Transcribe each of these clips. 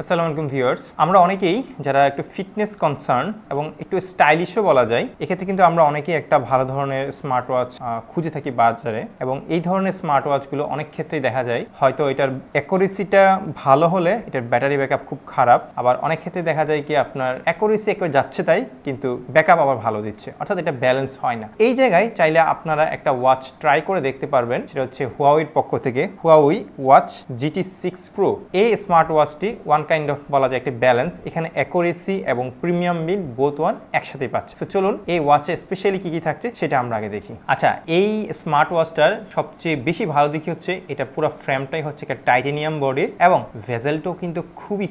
আসসালামু আলাইকুম ভিউয়ার্স, আমরা অনেকেই যারা একটু ফিটনেস কনসার্ন এবং একটু স্টাইলিশও বলা যায়, এক্ষেত্রে কিন্তু আমরা অনেকেই একটা ভালো ধরনের স্মার্ট ওয়াচ খুঁজে থাকি বাজারে। এবং এই ধরনের স্মার্ট ওয়াচগুলো অনেক ক্ষেত্রেই দেখা যায় হয়তো এটার অ্যাকুরেসিটা ভালো হলে এটার ব্যাটারি ব্যাকআপ খুব খারাপ, আবার অনেক ক্ষেত্রে দেখা যায় কি আপনার অ্যাকুরেসি একবার যাচ্ছে তাই কিন্তু ব্যাকআপ আবার ভালো দিচ্ছে, অর্থাৎ এটা ব্যালেন্স হয় না। এই জায়গায় চাইলে আপনারা একটা ওয়াচ ট্রাই করে দেখতে পারবেন, সেটা হচ্ছে হুয়াওয়ের পক্ষ থেকে হুয়াওই ওয়াচ GT6 Pro। এই স্মার্ট ওয়াচটি কাইন্ড অফ বলা যায় একটা ব্যালেন্স, এখানে অ্যাকুরেসি এবং প্রিমিয়াম বিল বোথ ওয়ান একসাথে পাচ্ছে। তো চলুন এই ওয়াচে স্পেশালি কি কি থাকছে সেটা আমরা আগে দেখি। আচ্ছা, এই স্মার্ট ওয়াচটার সবচেয়ে বেশি ভালো দিক হচ্ছে এটা পুরো ফ্রেমটাই হচ্ছে একটা টাইটেনিয়াম বডির এবং ভেজেলটাও কিন্তু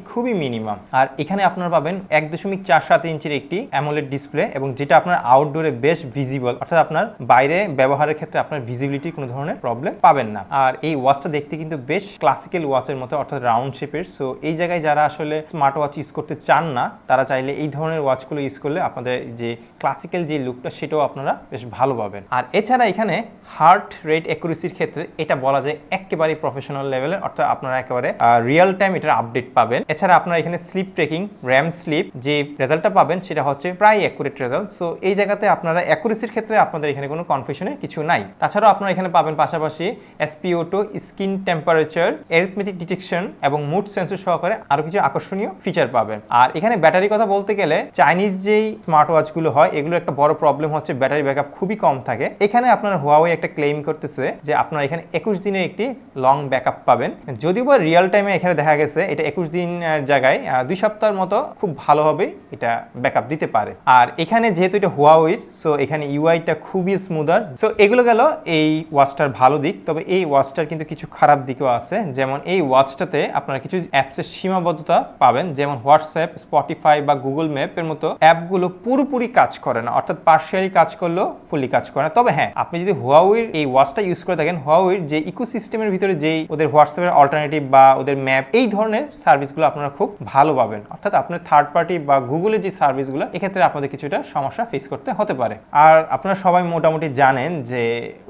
খুবই মিনিমাম। আর এখানে আপনারা পাবেন 1.47 ইঞ্চির একটি অ্যামোলেড ডিসপ্লে, এবং যেটা আপনার আউটডোরে বেশ ভিজিবল, অর্থাৎ আপনার বাইরে ব্যবহারের ক্ষেত্রে আপনার ভিজিবিলিটির কোনো ধরনের প্রবলেম পাবেন না। আর এই ওয়াচটা দেখতে কিন্তু বেশ ক্লাসিক্যাল ওয়াচের মতো, অর্থাৎ রাউন্ড শেপের। সো এই জায়গায় যারা আসলে স্মার্ট ওয়াচ ইউজ করতে চান না তারা চাইলে এই ধরনের ওয়াচগুলো ইউজ করলে আপনাদের যে ক্লাসিক্যাল যে লুকটা সেটাও আপনারা বেশ ভালো পাবেন। আর এছাড়া এখানে হার্ট রেট অ্যাকুরেসির ক্ষেত্রে এটা বলা যায় একেবারে প্রফেশনাল লেভেলের, অর্থাৎ আপনারা একেবারে রিয়েল টাইম এটার আপডেট পাবেন। এছাড়া আপনারা এখানে স্লিপ ট্রেকিং, র্যাম স্লিপ যে রেজাল্টটা পাবেন সেটা হচ্ছে প্রায় অ্যাকুরেট রেজাল্ট। সো এই জায়গাতে আপনারা অ্যাকুরেসির ক্ষেত্রে আপনাদের এখানে কোনো কনফিউশনের কিছু নাই। তাছাড়াও আপনারা এখানে পাবেন পাশাপাশি SpO2, skin temperature, arithmetic detection এবং মুড সেন্সর সহকারে আরো কিছু আকর্ষণীয় ফিচার পাবেন। আর এখানে ব্যাটারি কথা বলতে গেলে চাইনিজ যেই স্মার্ট ওয়াচগুলো হয় এগুলো একটা বড় প্রবলেম হচ্ছে ব্যাটারি ব্যাকআপ খুবই কম থাকে। এখানে আপনার হুয়াওয়ে একটা ক্লেম করতেছে যে আপনারা এখানে 21 দিনের একটি লং ব্যাকআপ পাবেন, যদিও বা রিয়েল টাইমে এখানে দেখা গেছে এটা 21 দিন জায়গায় 2 সপ্তাহের মতো খুব ভালোভাবে এটা ব্যাকআপ দিতে পারে। আর এখানে যেহেতু এটা হুয়াওয়ের, সো এখানে ইউআইটা খুবই স্মুদার। সো এগুলো গেল এই ওয়াচটার ভালো দিক। তবে এই ওয়াচটার কিন্তু কিছু খারাপ দিকও আছে, যেমন এই ওয়াচটাতে আপনারা কিছু অ্যাপসের সীমাবদ্ধতা পাবেন, যেমন হোয়াটসঅ্যাপ, স্পটিফাই বা গুগল ম্যাপের মতো অ্যাপগুলো পুরোপুরি কাজ করে না, অর্থাৎ পার্শিয়ালি কাজ করলেও ফুলি কাজ করে না। তবে হ্যাঁ, আপনি যদি হুয়াওয়ের এই ওয়াচটা ইউজ করে থাকেন, হুয়াওয়ের যে ইকোসিস্টেমের ভিতরে যেই ওদের হোয়াটসঅ্যাপের অল্টারনেটিভ বা ওদের ম্যাপ এই ধরনের সার্ভিসগুলো আপনারা খুব ভালো পাবেন, অর্থাৎ আপনার থার্ড পার্টি বা গুগলের যে সার্ভিসগুলো এক্ষেত্রে আপনাদের কিছুটা সমস্যা ফেস করতে হতে পারে। আর আপনারা সবাই মোটামুটি জানেন যে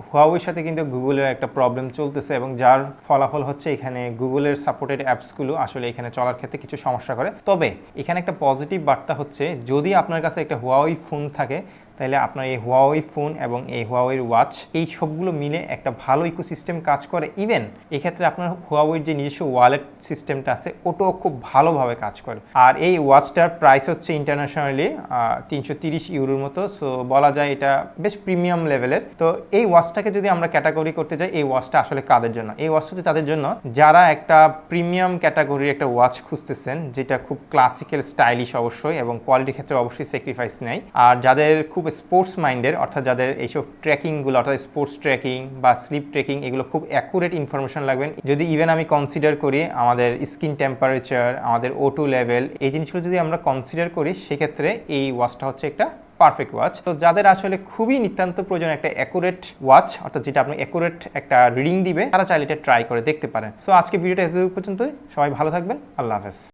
হুয়াওয়ের সাথে কিন্তু গুগলের একটা প্রবলেম চলতেছে, এবং যার ফলাফল হচ্ছে এখানে গুগলের সাপোর্টেড অ্যাপসগুলো আসলে এখানে চলার ক্ষেত্রে কিছু সমস্যা করে। তবে এখানে একটা পজিটিভ বার্তা হচ্ছে, যদি আপনার কাছে একটা হুয়াওয়ে ফোন থাকে তাহলে আপনার এই হুয়াওয়ে ফোন এবং এই হুয়াওয়ের ওয়াচ এই সবগুলো মিলে একটা ভালো ইকোসিস্টেম কাজ করে। ইভেন এক্ষেত্রে আপনার হুয়াওয়ের যে নিজস্ব ওয়ালেট সিস্টেমটা আছে ওটাও খুব ভালোভাবে কাজ করে। আর এই ওয়াচটার প্রাইস হচ্ছে ইন্টারন্যাশনালি 330 ইউরোর মতো। সো বলা যায় এটা বেশ প্রিমিয়াম লেভেলের। তো এই ওয়াচটাকে যদি আমরা ক্যাটাগরি করতে যাই, এই ওয়াচটা আসলে কাদের জন্য? এই ওয়াচটা হচ্ছে তাদের জন্য যারা একটা প্রিমিয়াম ক্যাটাগরির একটা ওয়াচ খুঁজতেছেন, যেটা খুব ক্লাসিক্যাল স্টাইলিশ অবশ্যই এবং কোয়ালিটির ক্ষেত্রে অবশ্যই স্যাক্রিফাইস নেই। আর যাদের খুব স্পোর্টস মাইন্ডের, অর্থাৎ যাদের এইসব ট্র্যাকিংগুলো, অর্থাৎ স্পোর্টস ট্র্যাকিং বা স্লিপ ট্র্যাকিং এগুলো খুব অ্যাকুরেট ইনফরমেশন লাগবেন। যদি ইভেন আমি কনসিডার করি আমাদের স্কিন টেম্পারেচার, আমাদের O2 লেভেল, এই জিনিসগুলো যদি আমরা কনসিডার করি সেক্ষেত্রে এই ওয়াচটা হচ্ছে একটা পারফেক্ট ওয়াচ। তো যাদের আসলে খুবই নিতান্ত প্রয়োজন একটা অ্যাকুরেট ওয়াচ, অর্থাৎ যেটা আপনি অ্যাকুরেট একটা রিডিং দিবে, তারা চাইলে এটা ট্রাই করে দেখতে পারেন। সো আজকে ভিডিওটা এত পর্যন্তই। সবাই ভালো থাকবেন। আল্লাহ হাফেজ।